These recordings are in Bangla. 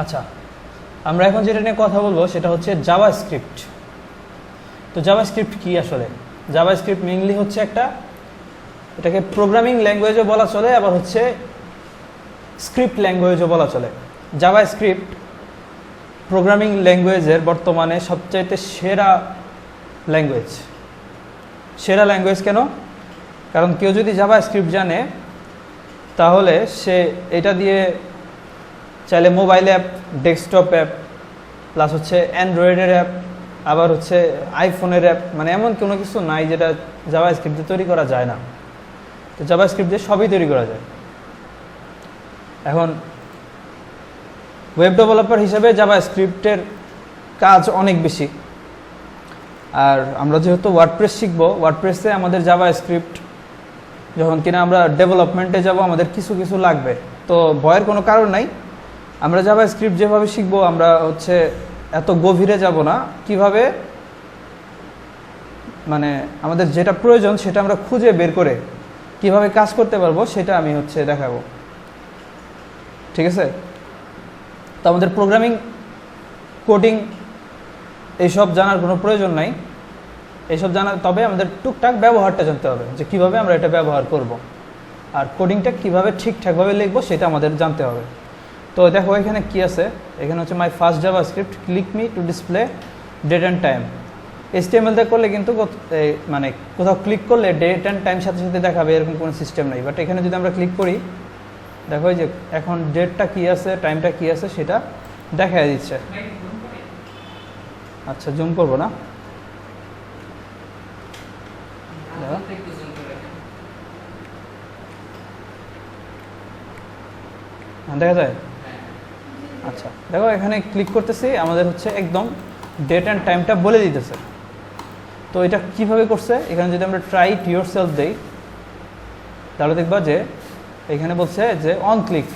আচ্ছা, আমরা এখন যেটা নিয়ে কথা বলবো সেটা হচ্ছে জাভাস্ক্রিপ্ট। তো জাভাস্ক্রিপ্ট কি আসলে? জাভাস্ক্রিপ্ট মেইনলি হচ্ছে এটাকে প্রোগ্রামিং ল্যাঙ্গুয়েজও বলা চলে, আবার হচ্ছে স্ক্রিপ্ট ল্যাঙ্গুয়েজও বলা চলে। জাভাস্ক্রিপ্ট প্রোগ্রামিং ল্যাঙ্গুয়েজের বর্তমানে সবচাইতে সেরা ল্যাঙ্গুয়েজ। সেরা ল্যাঙ্গুয়েজ কেন? কারণ কেউ যদি জাভাস্ক্রিপ্ট জানে তাহলে সে এটা দিয়ে চাইলে mobile app, desktop app, plus হচ্ছে অ্যান্ড্রয়েডের অ্যাপ, আবার হচ্ছে আইফোনের অ্যাপ, মানে এমন কোনো কিছু নাই যেটা জাভাস্ক্রিপ্ট দিয়ে তৈরি করা যায় না। তো জাভাস্ক্রিপ্ট দিয়ে সবই তৈরি করা যায়। এখন ওয়েব ডেভেলপার হিসেবে জাভাস্ক্রিপ্টের কাজ অনেক বেশি। আর আমরা যেহেতু ওয়ার্ডপ্রেস শিখবো, ওয়ার্ডপ্রেসে আমাদের জাভাস্ক্রিপ্ট যখন কিনা আমরা ডেভেলপমেন্টে যাব আমাদের কিছু কিছু লাগবে। তো ভয়ের কোনো কারণ নাই। আমরা জাভাস্ক্রিপ্ট যেভাবে শিখবো আমরা হচ্ছে এত গভীরে যাব না, কিভাবে মানে আমাদের যেটা প্রয়োজন সেটা আমরা খুঁজে বের করে কিভাবে কাজ করতে পারবো সেটা আমি হচ্ছে দেখাবো। ঠিক আছে? তো আমাদের প্রোগ্রামিং, কোডিং এইসব জানার কোনো প্রয়োজন নাই। এইসব তবে আমাদের টুকটাক ব্যবহারটা জানতে হবে, যে কিভাবে আমরা এটা ব্যবহার করব, আর কোডিংটা কিভাবে ঠিকঠাকভাবে লিখবো সেটা আমাদের জানতে হবে। তো দেখো এখানে কি আছে, এখানে হচ্ছে my first JavaScript, click me to display date and time. HTML দিয়ে করলে কিন্তু মানে কোথাও ক্লিক করলে ডেট অ্যান্ড টাইম সাথে সাথে দেখাবে, এরকম কোনো সিস্টেম নেই। বাট এখানে যদি আমরা ক্লিক করি, দেখো যে এখন ডেটটা কি আছে, টাইমটা কি আছে সেটা দেখা দিচ্ছে। আচ্ছা, জুম করবো না, দেখা যায়। আচ্ছা দেখো এখানে ক্লিক করতেছি, আমাদের হচ্ছে একদম ডেট অ্যান্ড টাইমটা বলে দিতেছে। তো এটা কিভাবে করছে, এখানে যদি আমরা ট্রাই ইট ইয়োরসেলফ দেই তাহলে দেখবা যে এখানে বলছে যে অন ক্লিক,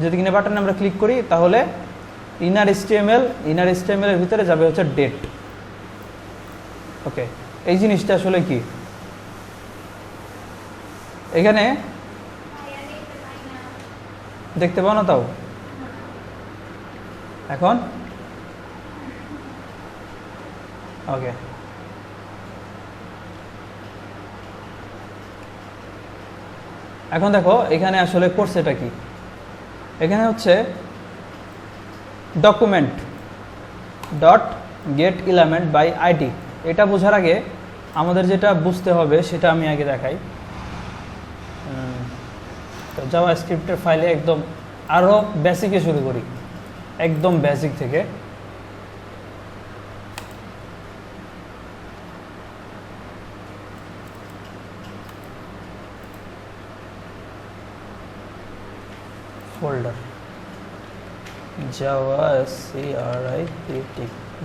যদি কিনা বাটনে আমরা ক্লিক করি তাহলে ইনার HTML এর ভিতরে যাবে হচ্ছে ডেট। ওকে, এই জিনিসটা আসলে কি এখানে দেখতে পাও না? তাও এখন ওকে, এখন দেখো এখানে আসলে করছেটা কি। এখানে হচ্ছে document dot get element by ID. এটা বোঝার আগে আমাদের যেটা বুঝতে হবে সেটা আমি আগে দেখাই। তো জাভাস্ক্রিপ্টের ফাইলে একদম আরও বেসিকে শুরু করি, একদম বেসিক থেকে। ফোল্ডার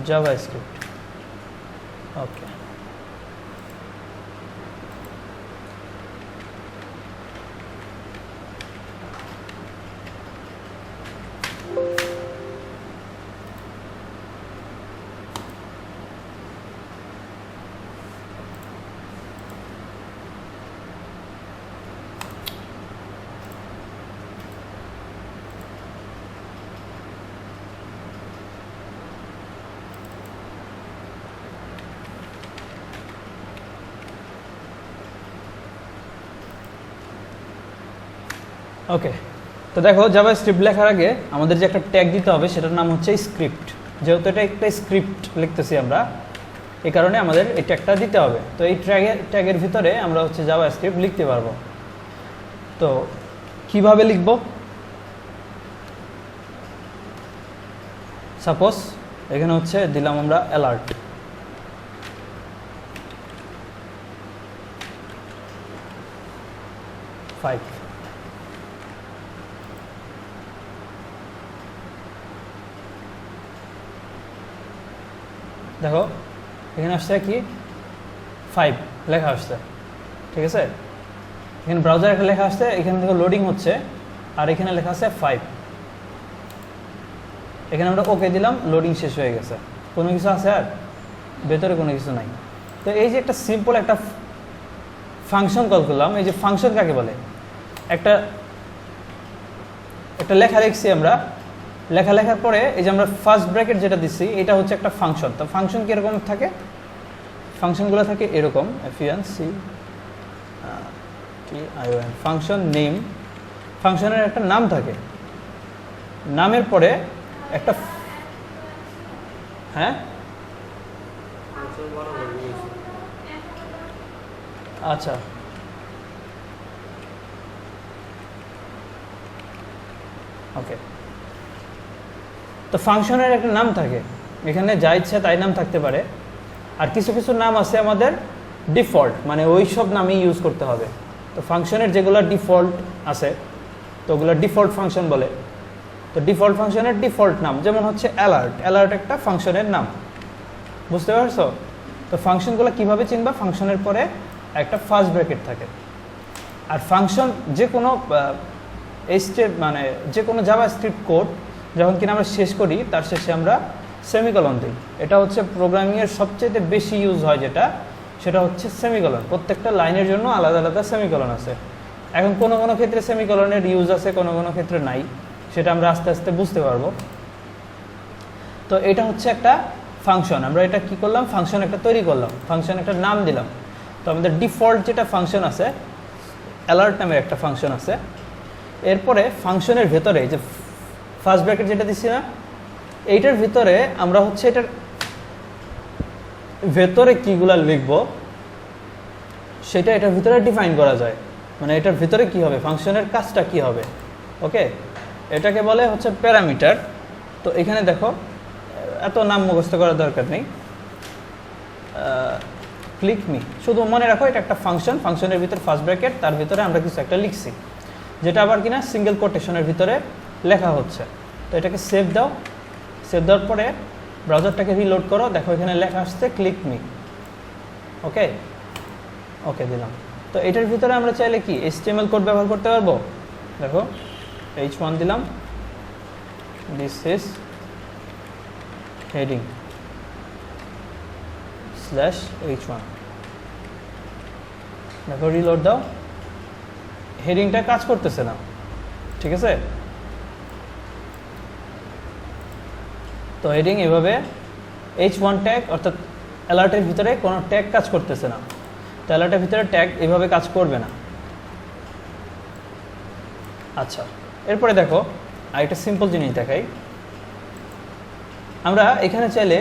জাভাস্ক্রিপ্ট, ওকে। ওকে, তো দেখো জাভাস্ক্রিপ্ট লেখার আগে আমাদের যে একটা ট্যাগ দিতে হবে সেটার নাম হচ্ছে স্ক্রিপ্ট। যেহেতু এটা একটা স্ক্রিপ্ট লিখতেছি আমরা, এই কারণে আমাদের এই ট্যাগটা দিতে হবে। তো এই ট্যাগের ভিতরে আমরা হচ্ছে জাভাস্ক্রিপ্ট লিখতে পারবো। তো কিভাবে লিখব? সাপোজ এখানে হচ্ছে দিলাম আমরা অ্যালার্ট, দেখো এখানে আসছে কি 5 লেখা আসছে। ঠিক আছে, এখানে ব্রাউজার একটা লেখা আসছে, এখানে থেকে লোডিং হচ্ছে, আর এখানে লেখা আছে 5। এখানে আমরা ওকে দিলাম, লোডিং শেষ হয়ে গেছে। কোনো কিছু আছে আর ভেতরে কোনো কিছু নাই। তো এই যে একটা সিম্পল একটা ফাংশন কল করলাম, এই যে ফাংশন কাকে বলে? একটা লেখা লিখছি আমরা, লেখার পরে এই যে আমরা ফার্স্ট ব্র্যাকেট যেটা দিচ্ছি এটা হচ্ছে একটা ফাংশন। তো ফাংশন কীরকম থাকে, ফাংশনগুলো থাকে এরকম FUNCTION ফাংশন নেম, ফাংশনের একটা নাম থাকে, নামের পরে একটা হ্যাঁ আচ্ছা ওকে। তো ফাংশনের একটা নাম থাকে, এখানে যা ইচ্ছা তাই নাম থাকতে পারে, আর কিছু কিছু নাম আছে আমাদের ডিফল্ট, মানে ওই সব নামই ইউজ করতে হবে। তো ফাংশনের যেগুলো ডিফল্ট আছে তো ওগুলো ডিফল্ট ফাংশন বলে। তো ডিফল্ট ফাংশনের ডিফল্ট নাম যেমন হচ্ছে অ্যালার্ট, অ্যালার্ট একটা ফাংশনের নাম, বুঝতে পারছো? তো ফাংশনগুলো কিভাবে চিনবা, ফাংশনের পরে একটা ফার্স্ট ব্র্যাকেট থাকে। আর ফাংশন যে কোনো মানে যে কোনো জাভাস্ক্রিপ্ট কোড যখন কিনা আমরা শেষ করি তার শেষে আমরা সেমিকলন দিই। এটা হচ্ছে প্রোগ্রামিংয়ের সবচেয়ে বেশি ইউজ হয় যেটা, সেটা হচ্ছে সেমিকলন। প্রত্যেকটা লাইনের জন্য আলাদা আলাদা সেমিকলন আছে। এখন কোনো কোনো ক্ষেত্রে সেমিকলনের ইউজ আছে, কোনো কোনো ক্ষেত্রে নাই, সেটা আমরা আস্তে আস্তে বুঝতে পারবো। তো এটা হচ্ছে একটা ফাংশন, আমরা এটা কি করলাম, ফাংশন একটা তৈরি করলাম, ফাংশন একটা নাম দিলাম। তো আমাদের ডিফল্ট যেটা ফাংশন আছে অ্যালার্ট নামের একটা ফাংশন আছে। এরপরে ফাংশনের ভেতরে যে ফার্স্ট ব্র্যাকেট যেটা দিচ্ছি না, এইটার ভিতরে আমরা হচ্ছে এটার ভেতরে কীগুলা লিখব সেটা এটার ভিতরে ডিফাইন করা যায়, মানে এটার ভিতরে কি হবে, ফাংশনের কাজটা কি হবে। ওকে, এটাকে বলে হচ্ছে প্যারামিটার। তো এখানে দেখো এত নাম মুখস্থ করার দরকার নেই, ক্লিক মি, শুধু মনে রাখো এটা একটা ফাংশন, ফাংশনের ভিতরে ফার্স্ট ব্র্যাকেট, তার ভিতরে আমরা কিছু একটা লিখছি যেটা আবার কিনা সিঙ্গেল কোটেশনের ভিতরে লেখা হচ্ছে। তো এটাকে সেভ দাও, সেভ দেওয়ার পরে ব্রাউজারটাকে রিলোড করো, দেখো এখানে লেখা আসছে ক্লিক মি। ওকে ওকে দিলাম। তো এটার ভিতরে আমরা চাইলে কি HTML কোড ব্যবহার করতে পারবো, দেখো H1 দিলাম, দিস ইজ হেডিং /H1, দেখো রিলোড দাও, হেডিংটা কাজ করতেছে না, ঠিক আছে? তো হেডিং এভাবে H1 ট্যাগ অর্থাৎ অ্যালার্টের ভিতরে কোনো ট্যাগ কাজ করতেছে না, তো অ্যালার্টের ভিতরে ট্যাগ এভাবে কাজ করবে না। আচ্ছা, এরপরে দেখো আরেকটা সিম্পল জিনিস দেখাই। আমরা এখানে চাইলে,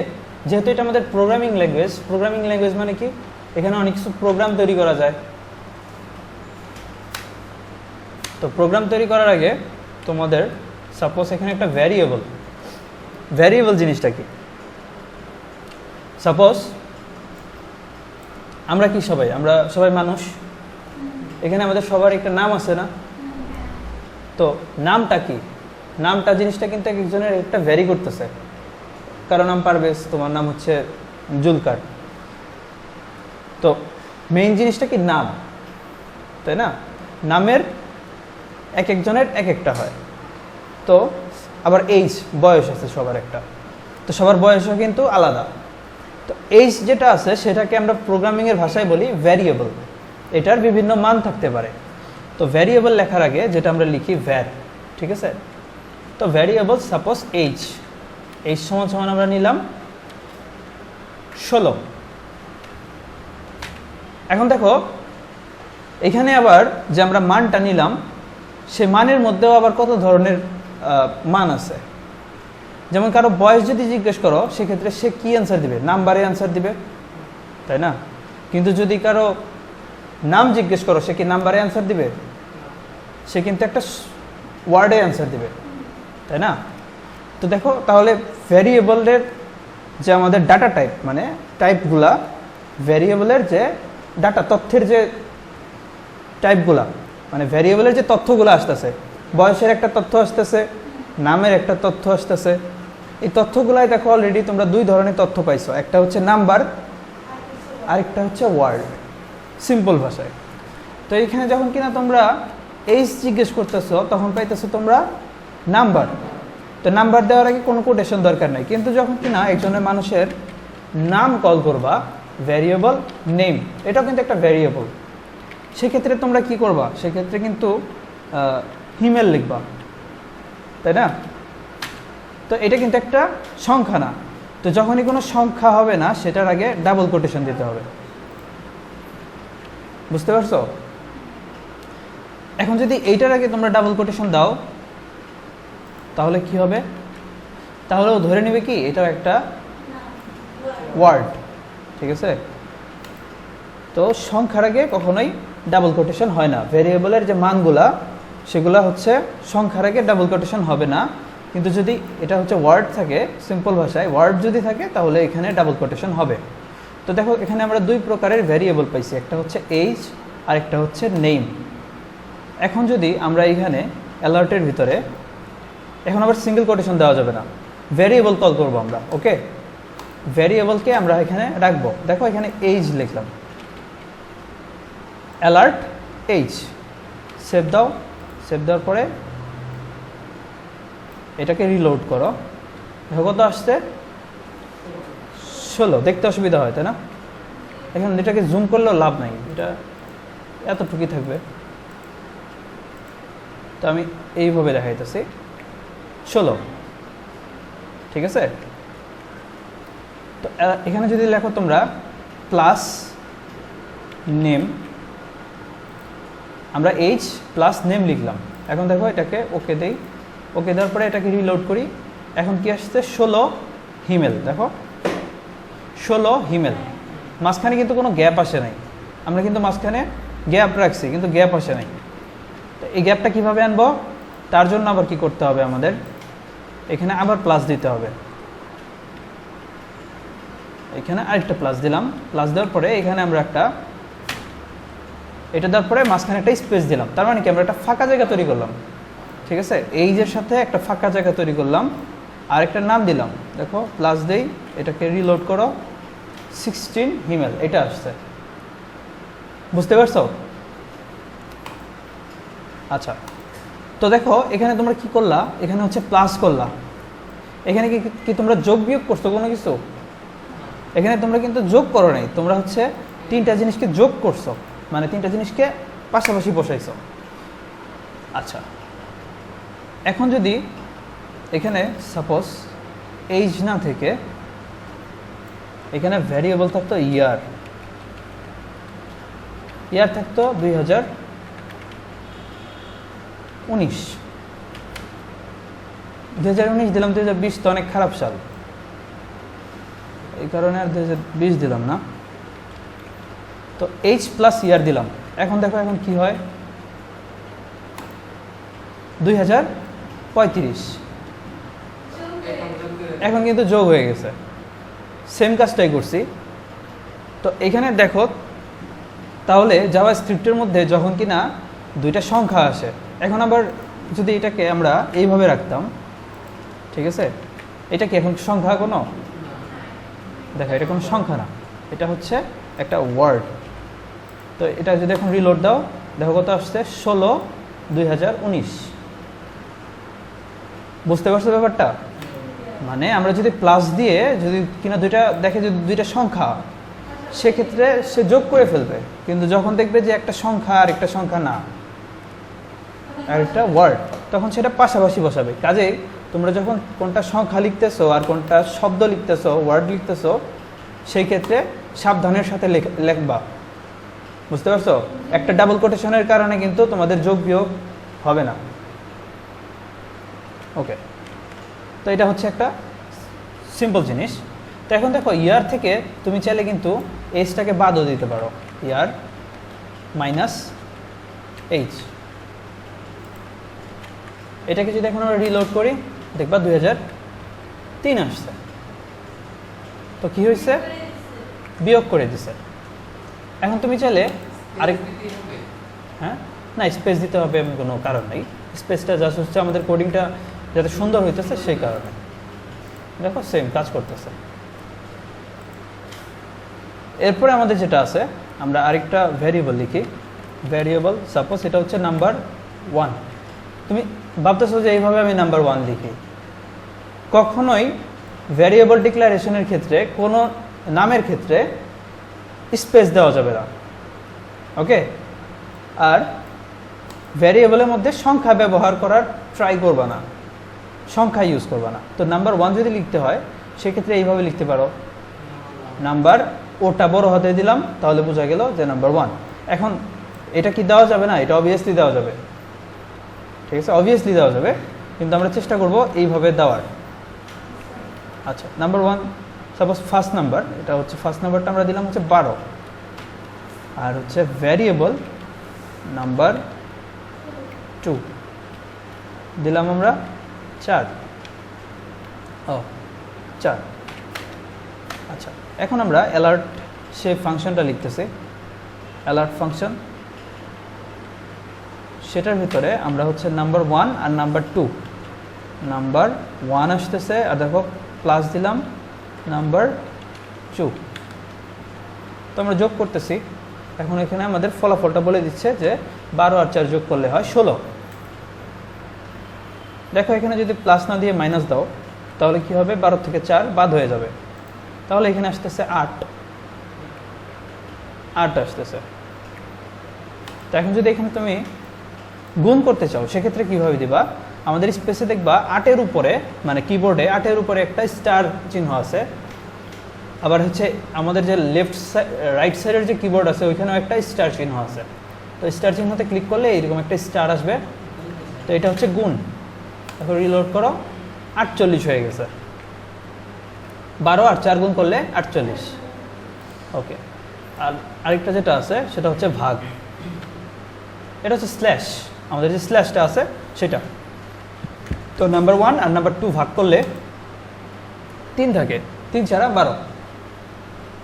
যেহেতু এটা আমাদের প্রোগ্রামিং ল্যাঙ্গুয়েজ মানে কি, এখানে অনেক কিছু প্রোগ্রাম তৈরি করা যায়। তো প্রোগ্রাম তৈরি করার আগে তোমাদের সাপোজ এখানে একটা ভ্যারিয়েবল জিনিসটা কি, সাপোজ আমরা সবাই মানুষ, এখানে আমাদের সবার একটা নাম আছে না? তো নামটা কি, নামটা জিনিসটা কিন্তু একজনের একটা ভ্যারি করতেছে। কারো নাম পারভেজ, তোমার নাম হচ্ছে জুলকার। তো মেইন জিনিসটা কি নাম, তাই না? নামের এক একজনের এক একটা হয়। তো আবার এইজ, বয়স আছে সবার একটা, তো সবার বয়সও কিন্তু আলাদা। তো এইজ যেটা আছে সেটাকে আমরা প্রোগ্রামিংয়ের ভাষায় বলি ভ্যারিয়েবল, এটার বিভিন্ন মান থাকতে পারে। তো ভ্যারিয়েবল লেখার আগে যেটা আমরা লিখি ভ্যার, ঠিক আছে? তো ভ্যারিয়েবল সাপোজ এইজ সমান আমরা নিলাম 16। এখন দেখো এখানে আবার যে আমরা মানটা নিলাম সে মানের মধ্যেও আবার কত ধরনের মান আছে। যেমন কারো বয়স যদি জিজ্ঞেস করো সেক্ষেত্রে সে কি অ্যান্সার দিবে, নাম্বারে অ্যান্সার দিবে, তাই না? কিন্তু যদি কারো নাম জিজ্ঞেস করো সে কি নাম্বারে অ্যান্সার দিবে, সে কিন্তু একটা ওয়ার্ডে অ্যান্সার দিবে, তাই না? তো দেখো তাহলে ভ্যারিয়েবলের যে আমাদের ডাটা টাইপ, মানে টাইপগুলা, ভ্যারিয়েবলের যে ডাটা তথ্যের যে টাইপগুলা, মানে ভ্যারিয়েবলের যে তথ্যগুলো আসতেছে, বয়সের একটা তথ্য আসতেছে, নামের একটা তথ্য আসতেছে। এই তথ্যগুলাই দেখো অলরেডি তোমরা দুই ধরনের তথ্য পাইছো, একটা হচ্ছে নাম্বার, আরেকটা হচ্ছে ওয়ার্ড, সিম্পল ভাষায়। তো এইখানে যখন কিনা তোমরা এইজ জিজ্ঞেস করতেছো তখন পাইতেছো তোমরা নাম্বার। তো নাম্বার দেওয়ার আগে কোনো কোটেশন দরকার নাই, কিন্তু যখন কিনা একজনের মানুষের নাম কল করবা, ভ্যারিয়েবল নেম, এটাও কিন্তু একটা ভ্যারিয়েবল, সেক্ষেত্রে তোমরা কি করবা, সেক্ষেত্রে কিন্তু হিমেল লিখবা, তাই না? তো এটা কিন্তু একটা সংখ্যা না, তো যখনই কোনো সংখ্যা হবে না সেটার আগে ডাবল কোটেশন দিতে হবে। বুঝতে পারছো? এখন যদি এইটার আগে তোমরা ডাবল কোটেশন দাও তাহলে কি হবে? তাহলে ও ধরে নেবে কি এটাও একটা ওয়ার্ড, ঠিক আছে? তো সংখ্যার আগে কখনোই ডাবল কোটেশন হয় না। ভেরিয়েবলের যে মানগুলা সেগুলা হচ্ছে সংখ্যার আগে ডাবল কোটেশন হবে না, কিন্তু যদি এটা হচ্ছে ওয়ার্ড থাকে, সিম্পল ভাষায় ওয়ার্ড যদি থাকে তাহলে এখানে ডাবল কোটেশন হবে। তো দেখো এখানে আমরা দুই প্রকারের ভেরিয়েবল পাইছি, একটা হচ্ছে এইজ আর একটা হচ্ছে নেম। এখন যদি আমরা এখানে অ্যালার্টের ভিতরে, এখন আবার সিঙ্গেল কোটেশন দেওয়া যাবে না, ভেরিয়েবল কল করবো আমরা। ওকে, ভেরিয়েবলকে আমরা এখানে রাখবো। দেখো এখানে এইজ লিখলাম, অ্যালার্ট এইজ, সেভ দাও। সেভ দেওয়ার পরে এটাকে রিলোড করো। দেখো কত আসছে? 16। দেখতে অসুবিধা হয় তাই না? এখন এটাকে জুম করলেও লাভ নাই, এটা এতটুকুই থাকবে। তো আমি এইভাবে দেখাইতেছি 16, ঠিক আছে? তো এখানে যদি লেখো তোমরা প্লাস নেম, আমরা এইচ প্লাস নেম লিখলাম। এখন দেখো এটাকে ওকে দেই, ওকে দেওয়ার পরে এটাকে রিলোড করি। এখন কি আসছে? 16 হিমেল। দেখো 16 হিমেল, মাঝখানে কিন্তু কোনো গ্যাপ আসে নাই। আমরা কিন্তু মাঝখানে গ্যাপ রাখছি কিন্তু গ্যাপ আসে নাই। তো এই গ্যাপটা কিভাবে আনবো? তার জন্য আবার কি করতে হবে? আমাদের এখানে আবার প্লাস দিতে হবে। এখানে আরেকটা প্লাস দিলাম, প্লাস দেওয়ার পরে এখানে আমরা একটা, এটা দেওয়ার পরে মাঝখানে একটা স্পেস দিলাম। তার মানে কি আমরা একটা ফাঁকা জায়গা তৈরি করলাম, ঠিক আছে? এইজের সাথে একটা ফাঁকা জায়গা তৈরি করলাম আর একটা নাম দিলাম। দেখো প্লাস দেই, এটাকে রিলোড করো, 16 হিমেল এটা আসছে। বুঝতে পারছো? আচ্ছা, তো দেখো এখানে তোমরা কি করলা? এখানে হচ্ছে প্লাস করলা। এখানে কি তোমরা যোগ বিয়োগ করছো কোনো কিছু? এখানে তোমরা কিন্তু যোগ করো নাই, তোমরা হচ্ছে তিনটা জিনিসকে যোগ করছো, মানে তিনটা জিনিসকে পাশাপাশি বসাইছো। আচ্ছা, এখন যদি এখানে সাপোজ এইজ না থেকে এখানে ভ্যারিয়েবল থাকতো ইয়ার, ইয়ার থাকতো 2019, 2019 দিলাম, 2020 তো অনেক খারাপ সাল, এই কারণে আর 2020 দিলাম না। তো এইচ প্লাস ইয়ার দিলাম। এখন দেখো এখন কি হয়? 2035। এখন কিন্তু যোগ হয়ে গেছে, সেম কাজটাই করছি। তো এখানে দেখো তাহলে জাভা স্ক্রিপ্টের মধ্যে যখন কিনা দুইটা সংখ্যা আসে, এখন আবার যদি এটাকে আমরা এইভাবে রাখতাম, ঠিক আছে? এটা কি এখন সংখ্যা কোনো? দেখো এটা কোনো সংখ্যা না, এটা হচ্ছে একটা ওয়ার্ড। তো এটা যদি এখন রিলোড দাও, দেখো কত আসছে? 16 2019। বুঝতে পারছো ব্যাপারটা? মানে আমরা যদি প্লাস দিয়ে যদি কিনা দুইটা দেখে যদি দুইটা সংখ্যা, সেক্ষেত্রে সে যোগ করে ফেলবে, কিন্তু যখন দেখবে যে একটা সংখ্যা আর একটা সংখ্যা না, আর একটা ওয়ার্ড, তখন সেটা পাশাপাশি বসাবে। কাজেই তোমরা যখন কোনটা সংখ্যা লিখতেছো আর কোনটা শব্দ লিখতেছো, ওয়ার্ড লিখতেছো, সেই ক্ষেত্রে সাবধানের সাথে লেখবা। বুঝতে পারছো? একটা ডাবল কোটেশনের কারণে কিন্তু তোমাদের যোগ বিয়োগ হবে না। ওকে, তো এটা হচ্ছে একটা সিম্পল জিনিস। তো এখন দেখো ইয়ার থেকে তুমি চাইলে কিন্তু এইচটাকে বাদও দিতে পারো, ইয়ার মাইনাস এইচ। এটাকে যদি এখন আমরা রিলোড করি, দেখবা 2003 আসছে। তো কি হয়েছে? বিয়োগ করে দিছে। এখন তুমি চাইলে আরেক, হ্যাঁ না স্পেস দিতে হবে এমন কোনো কারণ নেই, স্পেসটা জাস্ট হচ্ছে আমাদের কোডিংটা যাতে সুন্দর হইতেছে সেই কারণে। দেখো সেম কাজ করতেছে। এরপরে আমাদের যেটা আছে, আমরা আরেকটা ভ্যারিয়েবল লিখি। ভ্যারিয়েবল সাপোজ এটা হচ্ছে নাম্বার 1। তুমি ভাবতেছো যে এইভাবে আমি নাম্বার 1 লিখি। কখনোই ভ্যারিয়েবল ডিক্লারেশনের ক্ষেত্রে কোনো নামের ক্ষেত্রে স্পেস দেওয়া যাবে না, ওকে? আর ভ্যারিয়েবলের মধ্যে সংখ্যা ব্যবহার করার ট্রাই করবা না, সংখ্যা ইউজ করবে না। তো নাম্বার 1 যদি লিখতে হয় সেক্ষেত্রে এইভাবে লিখতে পারো, নাম্বার ওটা বড় হাতে দিলাম, তাহলে বোঝা গেল যে নাম্বার 1। এখন এটা কি দেওয়া যাবে না? এটা অবভিয়াসলি দেওয়া যাবে, ঠিক আছে, অবভিয়াসলি দেওয়া যাবে, কিন্তু আমরা চেষ্টা করব এইভাবে দেওয়ার। আচ্ছা, নাম্বার 1 সাপোজ ফার্স্ট নাম্বার, এটা হচ্ছে ফার্স্ট নাম্বারটা আমরা দিলাম হচ্ছে 12, আর হচ্ছে ভ্যারিয়েবল নাম্বার 2 দিলাম আমরা 4। ও 4। আচ্ছা, এখন আমরা অ্যালার্ট সে ফাংশনটা লিখতেছি, অ্যালার্ট ফাংশন, সেটার ভিতরে আমরা হচ্ছে নাম্বার 1 আর নাম্বার 2, নাম্বার 1 আসতেছে আর দেখো প্লাস দিলাম নাম্বার 2, তো আমরা যোগ করতেছি। এখন এখানে আমাদের ফলাফলটা বলে দিচ্ছে যে 12 আর 4 যোগ করলে হয় 16। দেখো এখানে যদি প্লাস না দিয়ে মাইনাস দাও তাহলে কি হবে, 12 থেকে 4 বাদ হয়ে যাবে, তাহলে এখানে আসতেছে 8 আসতেছে। তো এখন যদি এখানে তুমি গুণ করতে চাও সেক্ষেত্রে কীভাবে দিবা, আমাদের স্পেসে দেখবা 8-এর উপরে, মানে কিবোর্ডে 8-এর উপরে একটা স্টার চিহ্ন আছে, আবার হচ্ছে আমাদের যে লেফট রাইট সাইডের যে কিবোর্ড আছে ওইখানেও একটা স্টার চিহ্ন আছে। তো স্টার চিহ্নতে ক্লিক করলে এইরকম একটা স্টার আসবে, তো এটা হচ্ছে গুণ। এখন রিলোড করো, 48 হয়ে গেছে, 12 আর 4 গুণ করলে 48। ওকে, আর আরেকটা যেটা আছে সেটা হচ্ছে ভাগ, এটা হচ্ছে স্ল্যাশ, আমাদের যে স্ল্যাশটা আছে সেটা। তো নাম্বার 1 আর নাম্বার 2 ভাগ করলে 3 থাকে, 3 ছাড়া 12।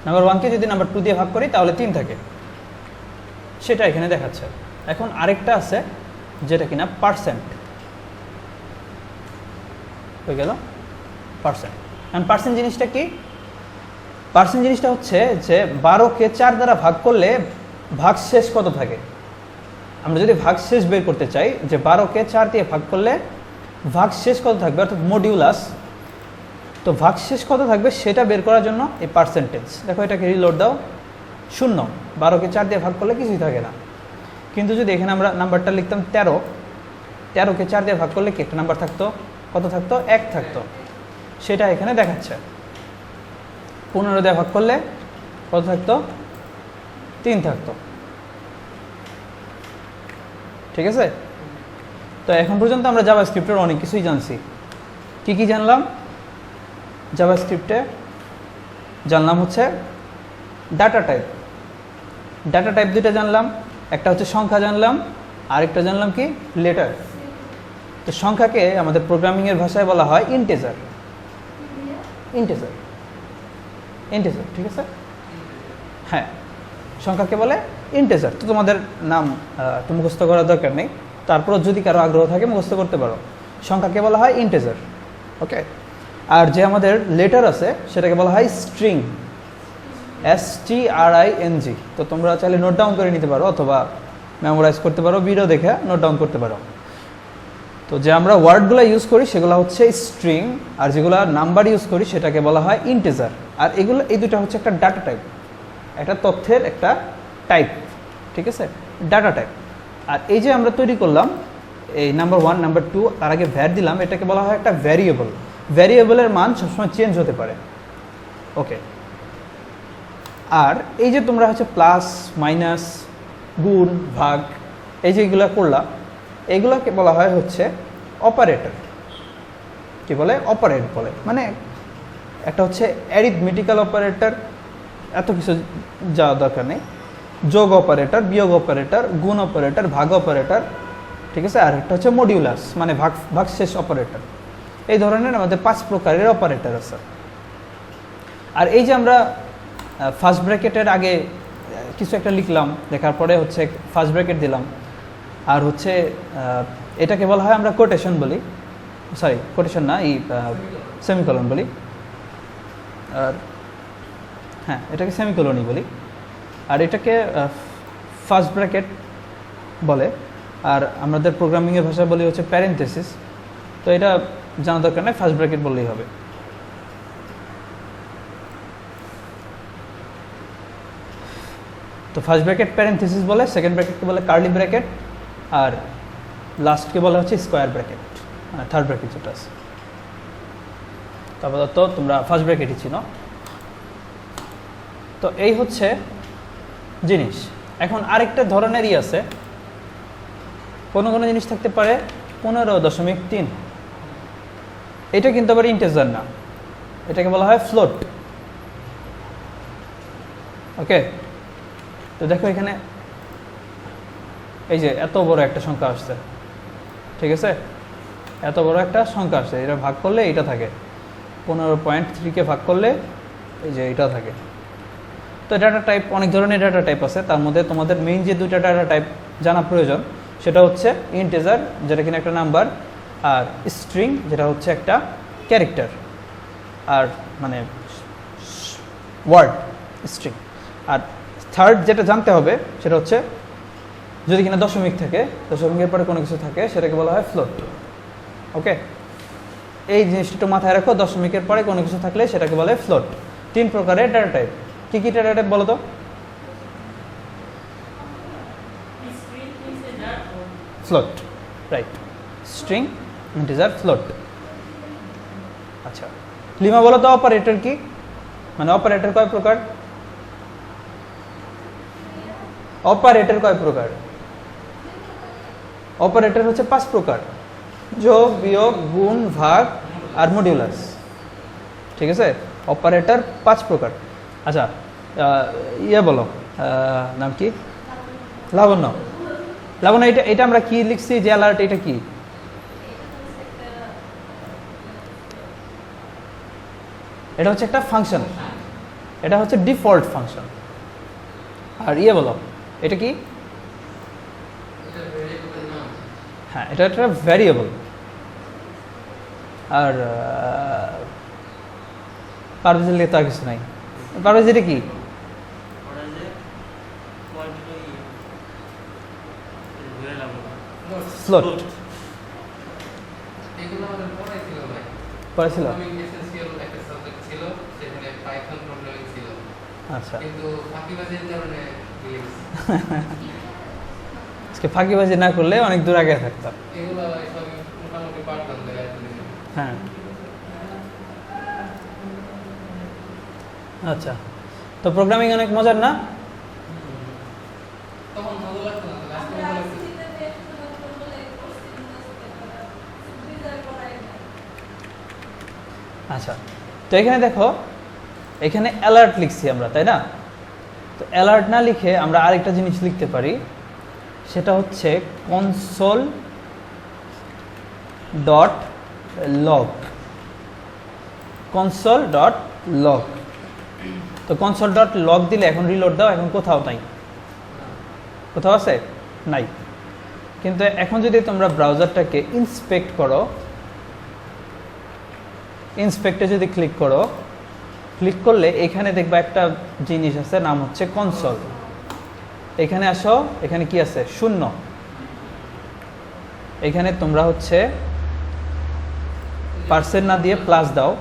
নাম্বার 1কে যদি নাম্বার 2 দিয়ে ভাগ করি তাহলে 3 থাকে, সেটা এখানে দেখাচ্ছে। এখন আরেকটা আছে যেটা কিনা পার্সেন্ট হয়ে গেল, পার্সেন্ট। এখন পার্সেন্ট জিনিসটা কি? পার্সেন্ট জিনিসটা হচ্ছে যে 12কে 4 দ্বারা ভাগ করলে ভাগ শেষ কত থাকে। আমরা যদি ভাগ শেষ বের করতে চাই যে 12কে 4 দিয়ে ভাগ করলে ভাগ শেষ কত থাকবে, অর্থাৎ মডিউলাস, তো ভাগ শেষ কত থাকবে সেটা বের করার জন্য এই পার্সেন্টেজ। দেখো এটাকে রিলোড দাও, 0, 12কে 4 দিয়ে ভাগ করলে কিছুই থাকে না। কিন্তু যদি এখানে আমরা নাম্বারটা লিখতাম 13, 13কে 4 দিয়ে ভাগ করলে কি একটা নাম্বার থাকতো, কত থাকতো, 1 থাকতো, সেটা এখানে দেখাচ্ছে। 15 দিয়ে ভাগ করলে কত থাকতো, 3 থাকতো, ঠিক আছে। তো এখন পর্যন্ত আমরা জাভাস্ক্রিপ্টের অনেক কিছুই জানছি। কি কি জানলাম? জাভাস্ক্রিপ্টে জানলাম হচ্ছে ডাটা টাইপ, ডাটা টাইপ দুটো জানলাম, একটা হচ্ছে সংখ্যা জানলাম, আরেকটা জানলাম কি, লেটার। তো সংখ্যাকে আমাদের প্রোগ্রামিংয়ের ভাষায় বলা হয় ইন্টিজার, ইন্টিজার, ইন্টিজার, ঠিক আছে। হ্যাঁ, সংখ্যাকে বলে ইন্টিজার। তো তোমাদের নাম একটু মুখস্থ করার দরকার নেই, তারপর যদি কারো আগ্রহ থাকে মুখস্থ করতে পারো। সংখ্যাকে বলা হয় ইন্টিজার, ওকে। আর যে আমাদের লেটার আছে সেটাকে বলা হয় স্ট্রিং, STRING। তো তোমরা চাইলে নোট ডাউন করে নিতে পারো অথবা মেমোরাইজ করতে পারো, ভিডিও দেখে নোট ডাউন করতে পারো। তো যে আমরা ওয়ার্ডগুলো ইউজ করি সেগুলো হচ্ছে স্ট্রিং, আর যেগুলো নাম্বার ইউজ করি সেটাকে বলা হয় ইন্টিজার। আর এগুলো, এই দুটো হচ্ছে একটা ডাটা টাইপ, একটা তথ্যের একটা টাইপ, ঠিক আছে, ডাটা টাইপ। আর এই যে আমরা তৈরি করলাম এই নাম্বার 1, নাম্বার 2, তার আগে ভ্যার দিলাম, এটাকে বলা হয় একটা ভ্যারিয়েবল। ভ্যারিয়েবলের মান সবসময় চেঞ্জ হতে পারে, ওকে। আর এই যে তোমরা হচ্ছে প্লাস, মাইনাস, গুণ, ভাগ, এই যে এগুলো করলা, এগুলোকে বলা হয় হচ্ছে অপারেটর। কি বলে? অপারেট বলে। মানে একটা হচ্ছে অ্যারিথমেটিক্যাল অপারেটর, এত কিছু যাওয়ার দরকার নেই, যোগ অপারেটর, বিয়োগ অপারেটর, গুণ অপারেটর, ভাগ অপারেটর, ঠিক আছে। আর একটা হচ্ছে মডিউলাস, মানে ভাগশেষ অপারেটর। এই ধরনের আমাদের 5 প্রকারের অপারেটর আছে। আর এই যে আমরা ফার্স্ট ব্র্যাকেটের আগে কিছু একটা লিখলাম, লেখার পরে হচ্ছে ফার্স্ট ব্র্যাকেট দিলাম, আর হচ্ছে এটাকে বলা হয় আমরা কোটেশন বলি, সরি কোটেশন না, এই সেমিকলন বলি। আর হ্যাঁ, এটাকে সেমিকলনই বলি। আর এটাকে ফার্স্ট ব্র্যাকেট বলে, আর আমাদের প্রোগ্রামিংয়ের ভাষা বলি হচ্ছে প্যারেন্থেসিস। তো এটা জানা দরকার নেই, ফার্স্ট ব্র্যাকেট বললেই হবে। তো ফার্স্ট ব্র্যাকেট প্যারেন্থেসিস বলে, সেকেন্ড ব্র্যাকেটকে বলে কার্লি ব্র্যাকেট, আর লাস্টকে বলা হচ্ছে স্কোয়ার ব্র্যাকেট, থার্ড ব্র্যাকেট যেটা আছে। তারপর তো তোমরা ফার্স্ট ব্র্যাকেটই চিনো। তো এই হচ্ছে জিনিস। এখন আরেকটা ধরনেরই আছে, কোনো কোনো জিনিস থাকতে পারে 15.3। এটা কিন্তু আবার ইন্টিজার না, এটাকে বলা হয় ফ্লোট। ওকে, তো দেখো এখানে এই যে এত বড় একটা সংখ্যা আসছে, ঠিক আছে, এত বড় একটা সংখ্যা আসছে, এটা ভাগ করলে এটা থাকে, 15.3কে ভাগ করলে এই যে এটা থাকে। তো ডাটা টাইপ অনেক ধরনের ডাটা টাইপ আছে, তার মধ্যে তোমাদের মেইন যে দুইটা ডাটা টাইপ জানা প্রয়োজন সেটা হচ্ছে ইন্টিজার, যেটা কিনা একটা নাম্বার, আর স্ট্রিং, যেটা হচ্ছে একটা ক্যারেক্টার, আর মানে ওয়ার্ড স্ট্রিং। আর থার্ড যেটা জানতে হবে সেটা হচ্ছে যদি কিনা দশমিক থাকে, দশমিকের পরে কোনো কিছু থাকে, সেটাকে বলা হয় ফ্লোট। ওকে, এই জিনিসটা একটু মাথায় রাখো, দশমিকের পরে কোনো কিছু থাকলে সেটাকে বলে ফ্লোট। 3 প্রকারের ডাটা টাইপ। কী কী ডাটা টাইপ বলো তো? Float, right, string, integer, float. আচ্ছা, লিমা বলো তো অপারেটর কি, মানে অপারেটর কয় প্রকার? অপারেটর কয় প্রকার? অপারেটর হচ্ছে 5 প্রকার: যোগ, বিয়োগ, গুণ, ভাগ আর মডিউলাস। ঠিক আছে, অপারেটর 5 প্রকার। আচ্ছা, ইয়ে বলো, নাম কি? লাবণ্য। লাবণ্য, এটা আমরা কি লিখছি যে অ্যালার্ট, এটা কি? এটা হচ্ছে একটা ফাংশন, এটা হচ্ছে ডিফল্ট ফাংশন। আর ইয়ে বলো, এটা কি? হ্যাঁ, এটা একটা ভ্যারিয়েবল। আর পারভেজের লিখে তো আর কিছু নাই। পারভেজ, এটা কি? ফ্লোট। এগুলো আমাদের পড়াইছিল ভাই, পড়াইছিল? এসেনশিয়াল একটা সাবজেক্ট ছিল, সেখানে পাইথন প্রোগ্রামিং ছিল। আচ্ছা, কিন্তু ফাঁকিবাজির কারণে আজকে ফাঁকিবাজি না করলে অনেক দূর আগে থাকতাম। এগুলো সব মোটামুটি পারতাম দেয়। হ্যাঁ, আচ্ছা, তো প্রোগ্রামিং অনেক মজার না? তখন ভালো লাগতো না, লাস্টে ভালো লাগতো। আচ্ছা, তো এখানে দেখো, এখানে অ্যালার্ট লিখছি আমরা, তাই না? তো অ্যালার্ট না লিখে আমরা আরেকটা জিনিস লিখতে পারি, সেটা হচ্ছে console dot log. Console dot log. তো কনসোল ডট লগ দিলে এখন রিলোড দাও, এখন কোথাও নাই। কোথাও আছে? নাই। কিন্তু এখন যদি তোমরা ব্রাউজারটাকে ইন্সপেক্ট করো, ইন্সপেক্টে যদি ক্লিক করো, ক্লিক করলে এখানে দেখবা একটা জিনিস আছে, নাম হচ্ছে কনসোল। এখানে আসো, এখানে কি আছে? 0। এখানে তোমরা হচ্ছে পার্সেন্ট না দিয়ে প্লাস দাও,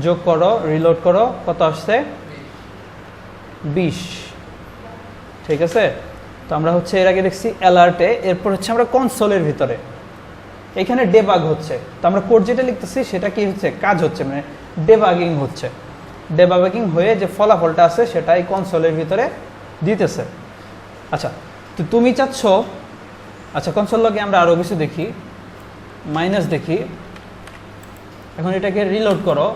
যোগ করো, রিলোড করো, কত আসছে? 20। ঠিক আছে, তো আমরা হচ্ছে এর আগে দেখছি অ্যালার্টে, এরপর হচ্ছে আমরা কনসোলের ভিতরে, এখানে ডেবাগ হচ্ছে। তো আমরা কোড যেটা লিখতেছি সেটা কি হচ্ছে? কাজ হচ্ছে, মানে ডেবাগিং হচ্ছে। ডেবাগিং হয়ে যে ফলাফলটা আছে সেটা এই কনসোলের ভিতরে দিতেছে। আচ্ছা, তো তুমি চাচ্ছ, আচ্ছা কনসোল লগে আমরা আরও কিছু দেখি, মাইনাস দেখি। এখন এটাকে রিলোড করো,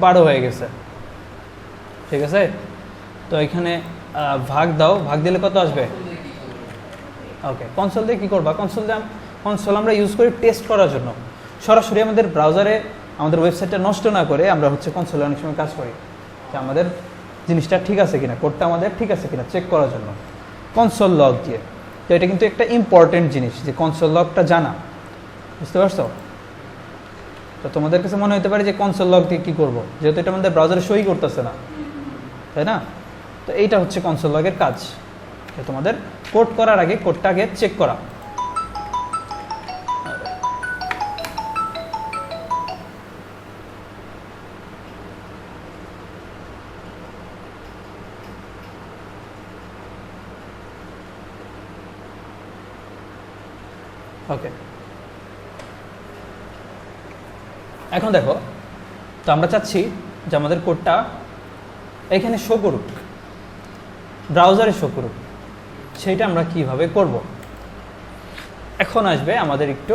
12 হয়ে গেছে। ঠিক আছে, তো এখানে ভাগ দাও, ভাগ দিলে কত আসবে? ওকে, কনসোল দিয়ে কী করবা? কনসোল আমরা ইউজ করি টেস্ট করার জন্য, সরাসরি আমাদের ব্রাউজারে আমাদের ওয়েবসাইটটা নষ্ট না করে আমরা হচ্ছে কনসোলে অনেক সময় কাজ করি যে আমাদের জিনিসটা ঠিক আছে কিনা, কোডটা আমাদের ঠিক আছে কিনা চেক করার জন্য কনসোল লগ দিয়ে। তো এটা কিন্তু একটা ইম্পর্টেন্ট জিনিস যে কনসোল লগটা জানা, বুঝতে পারছো? তো তোমাদের কাছে মনে হতে পারে যে কনসোল লগ দিয়ে কী করবো, যেহেতু এটা আমাদের ব্রাউজারে সই করতেছে না, তাই না? তো এইটা হচ্ছে কনসোল লগের কাজ, তোমাদের কোড করার আগে কোডটা আগে চেক করা। ওকে, এখন দেখো, তো আমরা চাচ্ছি যে আমাদের কোডটা এখানে শো করুক, ব্রাউজারে শো করুক। সেইটা আমরা কিভাবে করব? এখন আসবে আমাদের একটু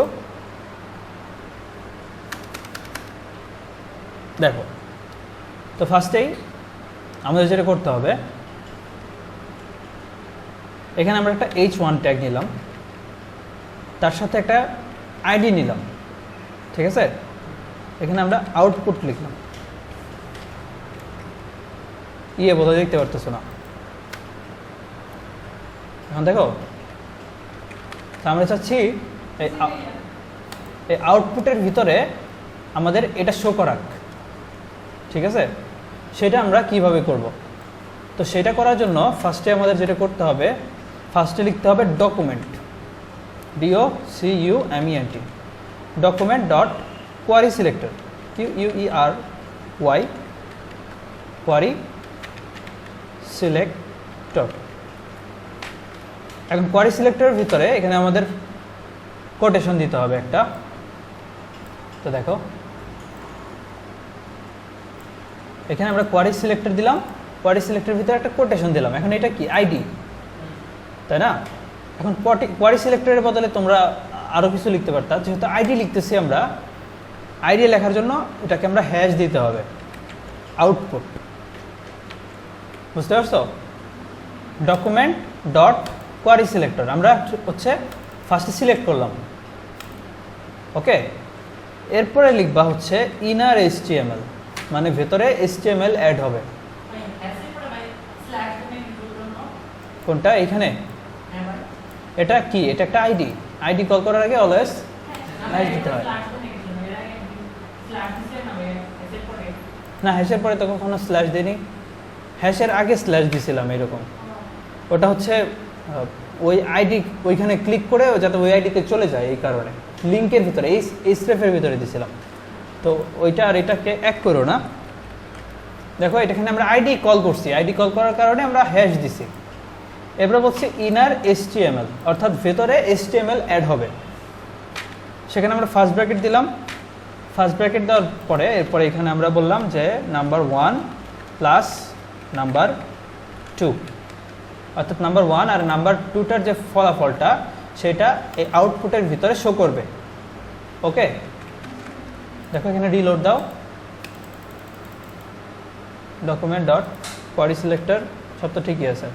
দেখো। তো ফার্স্টেই আমাদের যেটা করতে হবে, এখানে আমরা একটা h1 ট্যাগ নিলাম, তার সাথে একটা আইডি নিলাম, ঠিক আছে? এখানে আমরা আউটপুট লিখলাম, বোধহয় দেখতে পারতেছো না। এখন দেখো, তা আমরা চাচ্ছি এই আউটপুটের ভিতরে আমাদের এটা শো করাক, ঠিক আছে? সেটা আমরা কিভাবে করব? তো সেটা করার জন্য ফার্স্টে আমাদের যেটা করতে হবে, ফার্স্টে লিখতে হবে document, DOCUMENT, document dot query selector, QUERY query selector. এখন কোয়ারি সিলেক্টরের ভিতরে এখানে আমাদের কোটেশন দিতে হবে একটা। তো দেখো, এখানে আমরা কোয়ারি সিলেক্টর দিলাম, কোয়ারি সিলেক্টরের ভিতরে একটা কোটেশন দিলাম। এখন এটা কি? আইডি, তাই না? এখন কোয়ারি সিলেক্টরের বদলে তোমরা আরও কিছু লিখতে পারতা, যেহেতু আইডি লিখতেছি আমরা, আইডি লেখার জন্য এটাকে আমরা হ্যাশ দিতে হবে, আউটপুট। বুঝতে পারছো? ডকুমেন্ট ডট কোয়ারি সিলেক্টর আমরা হচ্ছে ফার্স্টে সিলেক্ট করলাম, ওকে? এরপরে লিখবা হচ্ছে ইনার HTML, মানে ভেতরে HTML অ্যাড হবে। কোনটা? এখানে এটা কি? এটা একটা আইডি। আইডি কল করার আগে অলওয়েজ হ্যাশ দিতে হয়। না, হ্যাশের পরে তো কখনো স্ল্যাশ দিইনি, হ্যাশের আগে স্ল্যাশ দিছিলাম এরকম। ওটা হচ্ছে ওই আইডি ওইখানে ক্লিক করে যাতে ওই আইডিতে চলে যায়, এই কারণে লিঙ্কের ভিতরে, এই স্ট্রেপের ভিতরে দিছিলাম। তো ওইটা আর এটাকে এক করো না। দেখো, এটাখানে আমরা আইডি কল করছি, আইডি কল করার কারণে আমরা হ্যাশ দিছি। এবার বলছি ইনার HTML, অর্থাৎ ভেতরে HTML অ্যাড হবে। সেখানে আমরা ফার্স্ট ব্র্যাকেট দিলাম। ফার্স্ট ব্র্যাকেট দেওয়ার পরে এরপরে এখানে আমরা বললাম যে নাম্বার 1 প্লাস নাম্বার 2, অর্থাৎ নাম্বার 1 আর নাম্বার 2টার যে ফলাফলটা সেটা এই আউটপুটের ভিতরে শো করবে, ওকে? দেখো, এখানে রিলোড দাও, ডকুমেন্ট ডট কোয়ারি সিলেক্টর, সব তো ঠিকই আছে।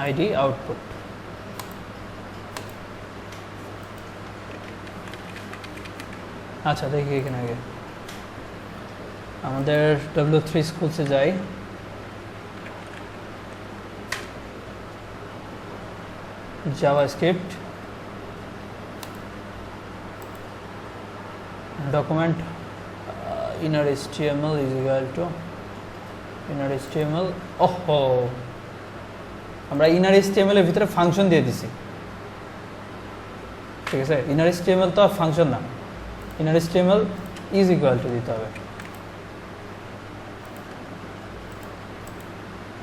ID output. আচ্ছা, দেখি এখানে আগে আমাদের W3 স্কুলসে যাই। JavaScript document inner HTML is equal to inner HTML। ওহো, আমরা ইনার HTML এর ভিতরে ফাংশন দিয়ে দিছি, ঠিক আছে? ইনার HTML তো আর ফাংশন না, inner HTML is equal to দিতে হবে।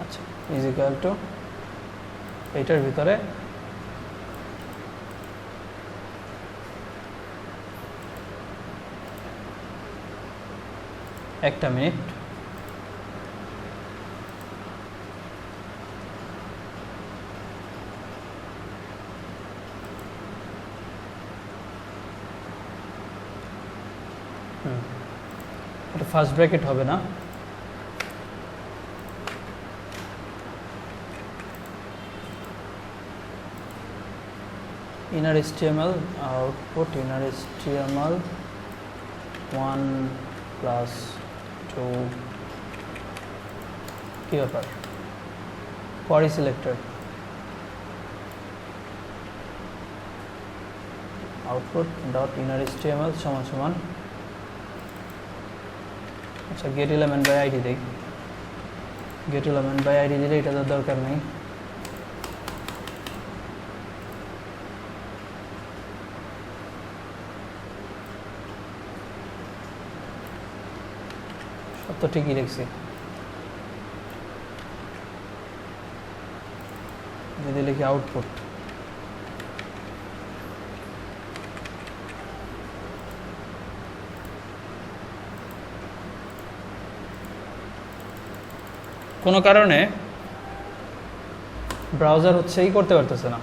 আচ্ছা, ইজ ইকুয়াল টু এইটার ভিতরে একটা মিনিট, এটা ফার্স্ট ব্র্যাকেট হবে না, inner HTML output inner HTML 1 plus 2 কি ব্যাপার, query selector output dot inner HTML সমান সমান, আচ্ছা গেট এলিমেন্ট বাই আইডি দেই, গেট এলিমেন্ট বাই আইডি দিলে এটা তো দরকার নেই। সব তো ঠিকই লিখছি। যদি লিখি আউটপুট, কোনো কারণে ব্রাউজার হচ্ছে এই করতে পারতেছে না।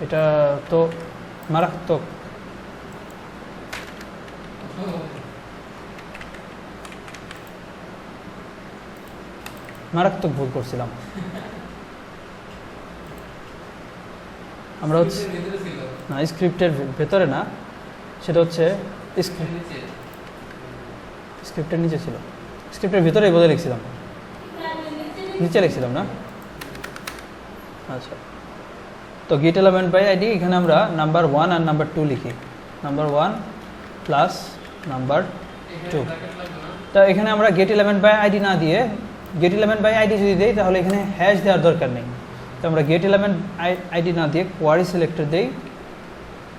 এটা তো মারাত্মক। মারাত্মক ভুল করছিলাম। আমরা হচ্ছে না স্ক্রিপ্টের ভেতরে না, সেটা হচ্ছে স্ক্রিপ্টের নিচে ছিল, স্ক্রিপ্টের ভিতরেই বোধহয় লিখছিলাম, নিচে লিখছিলাম না। আচ্ছা, তো গেট এলিমেন্ট বাই আইডি এখানে আমরা নাম্বার 1 আর নাম্বার 2 লিখি, নাম্বার 1 প্লাস নাম্বার 2। তো এখানে আমরা গেট এলিমেন্ট বাই আইডি না দিয়ে গেট এলিমেন্ট বাই আইডি যদি দেই তাহলে এখানে হ্যাশ দেওয়ার দরকার নেই। তো আমরা গেট এলিমেন্ট আইডি না দিয়ে কোয়ারি সিলেক্টর দেই,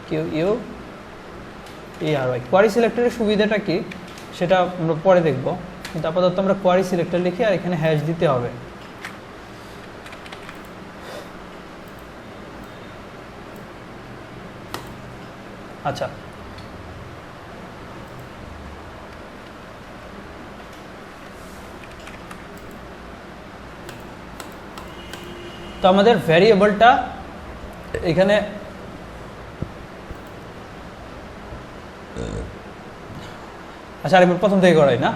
QUARY। কোয়ারি সিলেক্টরের সুবিধাটা কি সেটা আমরা পরে দেখব, কিন্তু আপাতত আমরা কোয়ারি সিলেক্টর লিখি আর এখানে হ্যাশ দিতে হবে। আচ্ছা, তো আমাদের ভ্যারিয়েবলটা এখানে আচ্ছা আরেকবার প্রথম থেকে করাই না।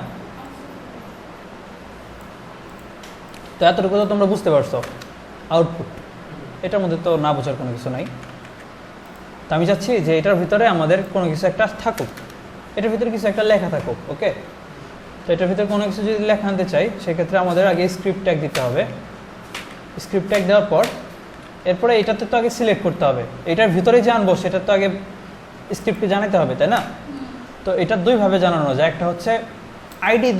তো এতটুকু তো তোমরা বুঝতে পারছো আউটপুট, এটার মধ্যে তো না বোঝার কোনো কিছু নাই। তো আমি চাচ্ছি যে এটার ভিতরে আমাদের কোনো কিছু একটা থাকুক, এটার ভিতরে কিছু একটা লেখা থাকুক। ওকে, তো এটার ভিতরে কোনো কিছু যদি লেখা আনতে চাই সেক্ষেত্রে আমাদের আগে স্ক্রিপ্ট ট্যাগ দিতে হবে। স্ক্রিপ্ট ট্যাগ দেওয়ার পর এরপরে এটাতে তো আগে সিলেক্ট করতে হবে, এটার ভিতরে যে আনবো সেটা তো আগে স্ক্রিপ্টকে জানাতে হবে, তাই না? তো এটা দুইভাবে জানানো যায়, একটা হচ্ছে আইডি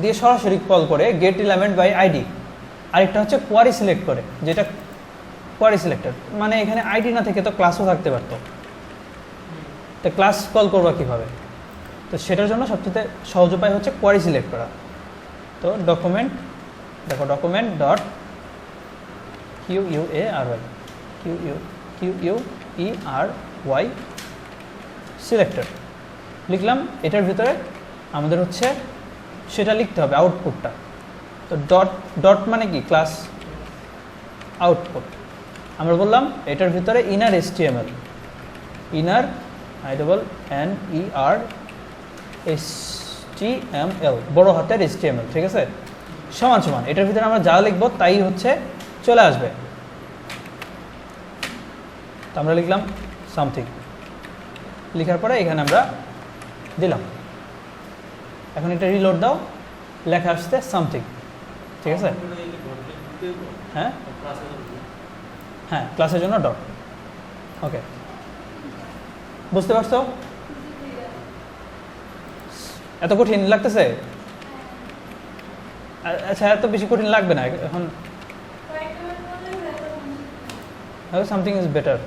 দিয়ে সরাসরি কল করে গেট এলিমেন্ট বাই আইডি, আরেকটা হচ্ছে কোয়ারি সিলেক্ট করে, যেটা কোয়ারি সিলেক্টর মানে এখানে আইডি না থেকে তো ক্লাসও থাকতে পারতো। তো ক্লাস কল করবা কীভাবে? তো সেটার জন্য সবচেয়ে সহজ উপায় হচ্ছে কোয়ারি সিলেক্ট করা। তো ডকুমেন্ট, দেখো ডকুমেন্ট ডট QUARY সিলেক্টর লিখলাম। এটার ভিতরে আমাদের হচ্ছে সেটা লিখতে হবে আউটপুটটা। তো ডট মানে কি? Class output. আমরা বললাম এটার ভিতরে inner HTML, inner INNER HTML, বড় হাতের HTML, ঠিক আছে, সমান সমান এটার ভিতরে আমরা যা লিখবো তাই হচ্ছে চলে আসবে। তো আমরা লিখলাম সামথিং, লেখার পরে এখানে আমরা দিলাম। এখন এটা রিলোড দাও, লেখা আসছে সামথিং, ঠিক আছে। হ্যাঁ হ্যাঁ, ক্লাসের জন্য ডট। ওকে, বুঝতে পারছো? এত কঠিন লাগতেছে? আচ্ছা, এত বেশি কঠিন লাগবে না এখন। Something is better.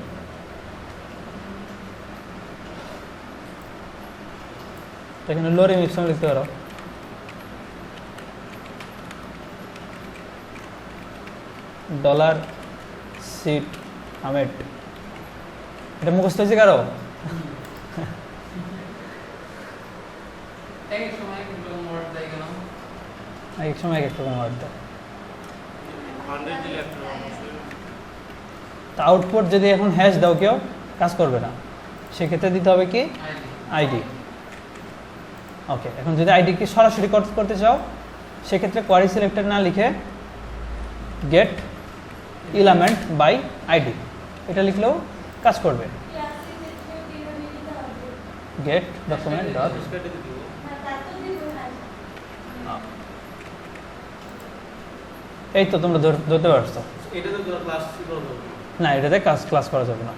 এখানে লোরিম ইপসন লিখতে পারো। ডলার সিট আমেট, এটা মুখস্থ হয়েছে কারো? এক সময় কিন্তু মোড় দেয় কেন? এক সময় এক একটা ওয়ার্ড দেয়। তো আউটপুট যদি এখন হ্যাশ দাও কেউ কাজ করবে না, সেক্ষেত্রে দিতে হবে কি? আইডি। ওকে, এখন যদি আইডি কি সরাসরি করতে চাও সেক্ষেত্রে কোয়ারি সিলেক্টর না লিখে গেট এলিমেন্ট বাই আইডি এটা লিখলেও কাজ করবে। গেট ডকুমেন্ট ডট, এই তো তোমরা ধরতে পারছো না, এটাতে ক্লাস করা যাবে না।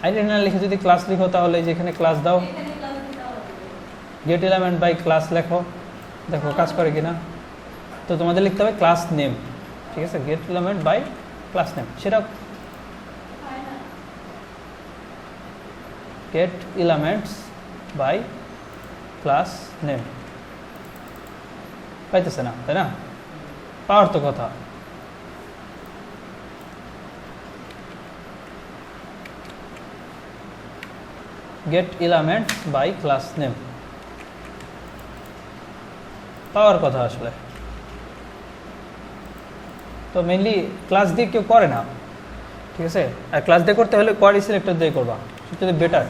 আইডি না লিখে যদি ক্লাস লিখো তাহলে যেখানে ক্লাস দাও, গেট এলিমেন্ট বাই ক্লাস লেখো, দেখো কাজ করে কিনা। তো তোমাদের লিখতে হবে ক্লাস নেম, ঠিক আছে, get element by class name, সেটা get elements by class name, পাইতেছে না তাই না? পাওয়ার তো কথা। Get elements by class name পাওয়ার কথা আসলে। তো মেইনলি ক্লাস দিয়ে কেউ করে না, ঠিক আছে, আর ক্লাস দিয়ে করতে হলে কোয়ারি সিলেক্টর দিয়ে করবা, সবচেয়ে বেটার।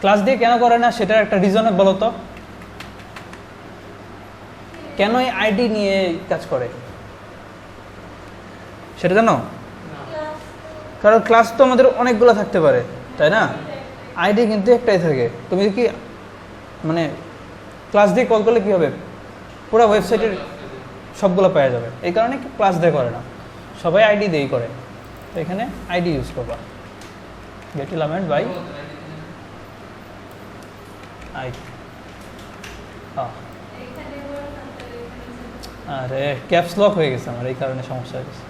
ক্লাস দিয়ে কেন করে না সেটার একটা রিজনে বলো তো, কেন এই আইডি নিয়ে কাজ করে সেটা জানো? কারণ ক্লাস তো আমাদের অনেকগুলো থাকতে পারে তাই না, আইডি কিন্তু একটাই থাকে। তুমি কি মানে ক্লাস দিয়ে কল করলে কী হবে, পুরো ওয়েবসাইটের সবগুলো পাওয়া যাবে, এই কারণে ক্লাস দিয়ে করে না, সবাই আইডি দিয়েই করে। তো এখানে আইডি ইউজ করবা, গেট এলিমেন্ট বাই আইডি। আরে ক্যাপস লক হয়ে গেছে আমার, এই কারণে সমস্যা হয়ে গেছে।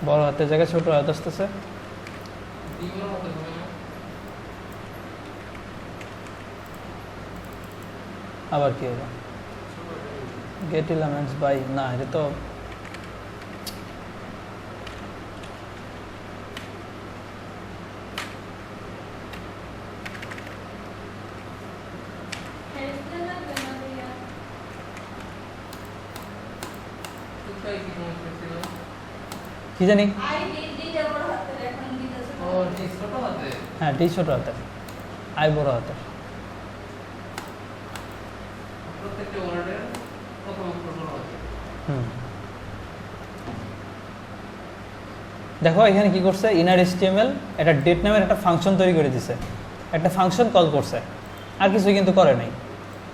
বড় হাতের জায়গায় ছোট হাত আসতেছে। আবার কি হলো, গেট এলিমেন্টস বাই, না এটা তো কি জানি, হ্যাঁ ডি ছোট হাতের, আই বড় হাতের। দেখো এখানে কি করছে, ইনার HTML একটা ডেট নামের একটা ফাংশন তৈরি করে দিছে, একটা ফাংশন কল করছে, আর কিছু কিন্তু করে নাই।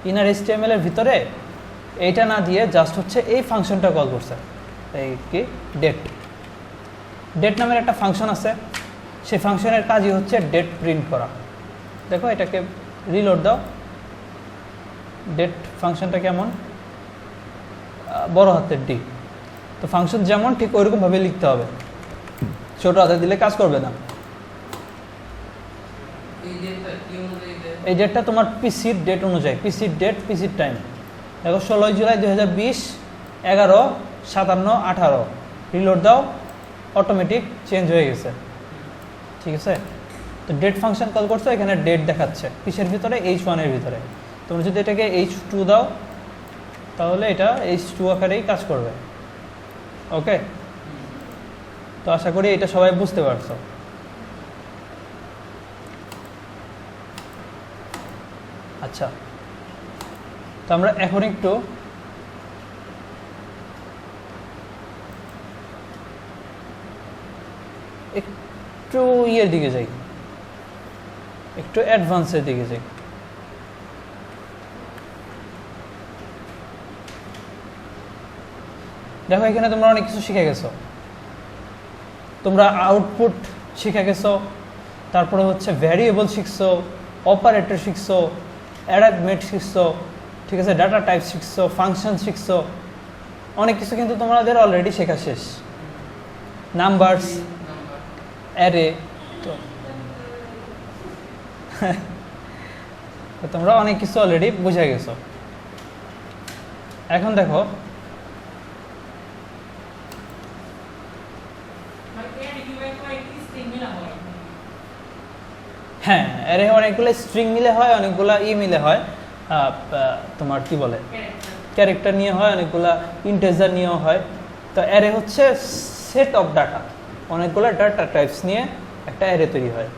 ইনার HTML এর ভিতরে এইটা না দিয়ে জাস্ট হচ্ছে এই ফাংশনটা কল করছে, এই কি ডেট, ডেট নামের একটা ফাংশন আছে, সেই ফাংশনের কাজই হচ্ছে ডেট প্রিন্ট করা। দেখো এটাকে রিলোড দাও, ডেট ফাংশনটা কেমন, বড় হাতের ডি। তো ফাংশন যেমন ঠিক ওইরকমভাবে লিখতে হবে, ছোট হাতে দিলে কাজ করবে না। এই ডেটটা তোমার পিসির ডেট অনুযায়ী, পিসির ডেট পিসির টাইম। দেখো 16 জুলাই 2020, 11:57:18, রিলোড দাও, অটোমেটিক চেঞ্জ হয়ে গেছে, ঠিক আছে। তো ডেট ফাংশন কল করছো, এখানে ডেট দেখাচ্ছে পিসের ভিতরে, H1 এর ভিতরে। তুমি যদি এটাকে H2 দাও তাহলে এটা H2 আকারেই কাজ করবে। ওকে, তো আশা করি এটা সবাই বুঝতে পারছো। আচ্ছা, তো আমরা এখন একটু ইয়ের দিকে যাই, একটু অ্যাডভান্সের দিকে যাই। দেখো এখানে তোমরা অনেক কিছু শিখে গেছো, তোমরা আউটপুট শিখে গেছো, তারপরে হচ্ছে ভ্যারিয়েবল শিখছো, অপারেটর শিখছো, অ্যারেথমেটিক শিখছো, ঠিক আছে, ডাটা টাইপ শিখছো, ফাংশন শিখছো, অনেক কিছু কিন্তু তোমাদের অলরেডি শেখা শেষ। নাম্বারস, অ্যারে, তো তোমরা অনেক কিছু অলরেডি বুঝে গেছো। এখন দেখো হ্যাঁ, অ্যারে অনেকগুলো স্ট্রিং মিলে হয়, অনেকগুলো মিলে হয়, তোমার কি বলে ক্যারেক্টার নিয়ে হয়, অনেকগুলা ইন্টিজার নিয়েও হয়। তো অ্যারে হচ্ছে সেট অফ ডাটা, অনেকগুলো ডাটা টাইপস নিয়ে একটা অ্যারে তৈরি হয়,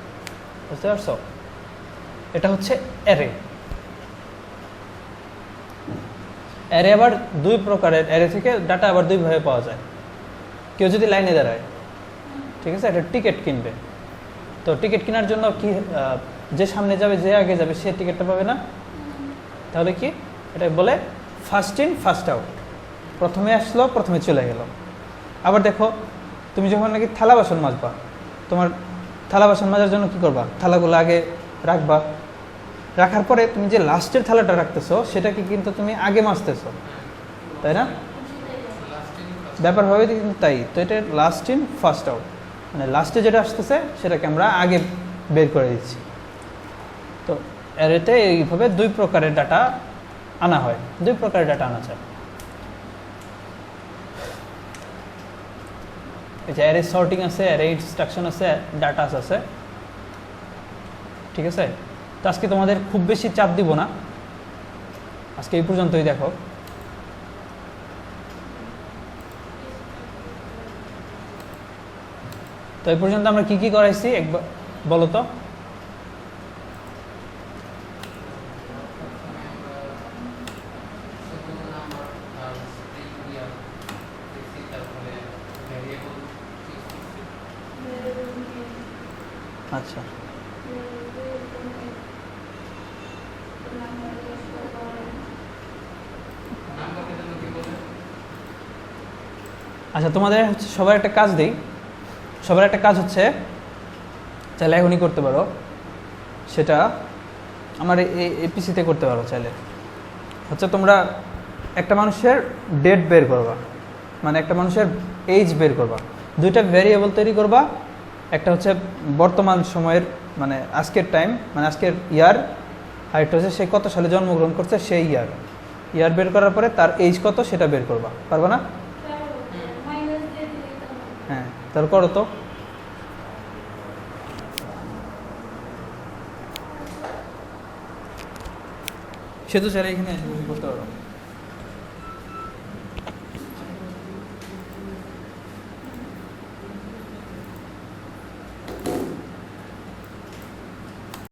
বুঝতে পারছো? এটা হচ্ছে অ্যারে। অ্যারে আবার দুই প্রকারের, অ্যারে থেকে ডাটা আবার দুইভাবে পাওয়া যায়। কেউ যদি লাইনে দাঁড়ায়, ঠিক আছে, একটা টিকিট কিনবে, তো টিকিট কেনার জন্য কি যে সামনে যাবে, যে আগে যাবে, সে টিকিটটা পাবে না, তাহলে কি এটা বলে ফার্স্ট ইন ফার্স্ট আউট, প্রথমে আসলো প্রথমে চলে গেল। আবার দেখো তুমি যখন নাকি থালা বাসন মাজবা, তোমার থালা বাসন মাজার জন্য কি করবা, থালাগুলো আগে রাখবা, রাখার পরে তুমি যে লাস্টের থালাটা রাখতেছো সেটাকে কিন্তু তুমি আগে মাজতেছো, তাই না? ব্যাপার হবে কিন্তু তাই। তো এটা লাস্ট ইন ফার্স্ট আউট, মানে লাস্টে যেটা আসতেছে সেটাকে আমরা আগে বের করে দিচ্ছি। তো অ্যারেতে এইভাবে দুই প্রকারের ডাটা আনা হয়, দুই প্রকারের ডাটা আনা যায়। এই যে অ্যারে সর্টিং আছে, অ্যারে ইনস্ট্রাকশন আছে, ডাটা আছে, ঠিক আছে? তো আজকে তোমাদের খুব বেশি চাপ দিব না, আজকে এই পর্যন্তই। দেখো তো এই পর্যন্ত আমরা কি কি করাইছি একবার বলো তো। আচ্ছা, আচ্ছা তোমাদের হচ্ছে সবার একটা কাজ দিই। সবার একটা কাজ হচ্ছে, চাইলে এখনই করতে পারো, সেটা আমার এই পিসিতে করতে পারো চাইলে। হচ্ছে তোমরা একটা মানুষের ডেট বের করবা, মানে একটা মানুষের এইজ বের করবা। দুইটা ভ্যারিয়েবল তৈরি করবা, একটা হচ্ছে বর্তমান সময়ের মানে আজকের টাইম, মানে আজকের ইয়ার, আর একটা হচ্ছে সে কত সালে জন্মগ্রহণ করছে সেই ইয়ার বের করার পরে তার এইজ কত সেটা বের করবা। পারবা না? হ্যাঁ, তাহলে করো তো। সে তো চাইলে এখানে করতে পারো।